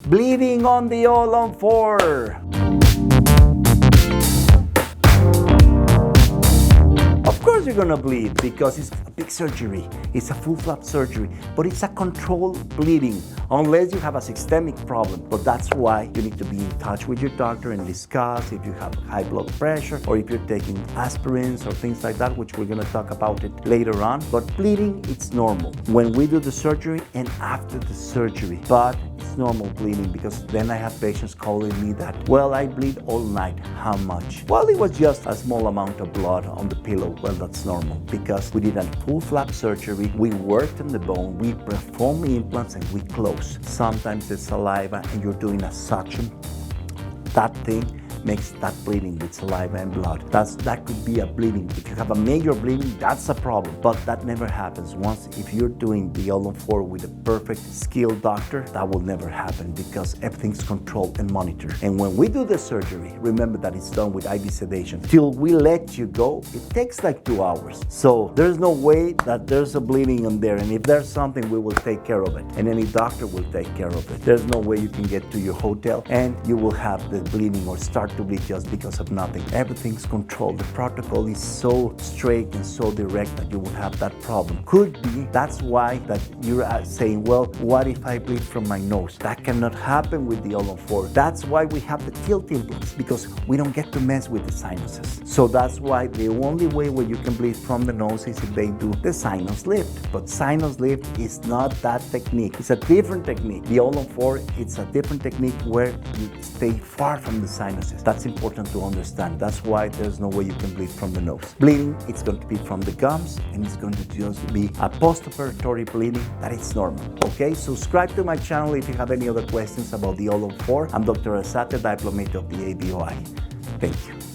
Bleeding on the ALL-ON-4. Of course you're gonna bleed because it's a big surgery. It's a full flap surgery, but it's a controlled bleeding unless you have a systemic problem. But that's why you need to be in touch with your doctor and discuss if you have high blood pressure or if you're taking aspirins or things like that, which we're gonna talk about it later on. But bleeding, it's normal when we do the surgery and after the surgery. But it's normal bleeding because then I have patients calling me that, well, I bleed all night. How much? Well, it was just a small amount of blood on the pillow. Well, that's normal because we did a full flap surgery. We worked on the bone, we perform implants, and we close. Sometimes it's saliva and you're doing a suction. That thing makes that bleeding with saliva and blood. That could be a bleeding. If you have a major bleeding, that's a problem. But that never happens. Once, if you're doing the ALL-ON-4 with a perfect skilled doctor, that will never happen because everything's controlled and monitored. And when we do the surgery, remember that it's done with IV sedation. Till we let you go, it takes like 2 hours. So there's no way that there's a bleeding in there. And if there's something, we will take care of it. And any doctor will take care of it. There's no way you can get to your hotel and you will have the bleeding or start to bleed just because of nothing. Everything's controlled. The protocol is so straight and so direct that you will have that problem. Could be, that's why that you're saying, well, what if I bleed from my nose? That cannot happen with the ALL-ON-4. That's why we have the tilt implants, because we don't get to mess with the sinuses. So that's why the only way where you can bleed from the nose is if they do the sinus lift. But sinus lift is not that technique. It's a different technique. The ALL-ON-4, it's a different technique where you stay far from the sinuses. That's important to understand. That's why there's no way you can bleed from the nose. Bleeding, it's going to be from the gums, and it's going to just be a post-operatory bleeding that it's normal. Okay, subscribe to my channel if you have any other questions about the ALL-ON-4. I'm Dr. Asate, diplomate of the ABOI. Thank you.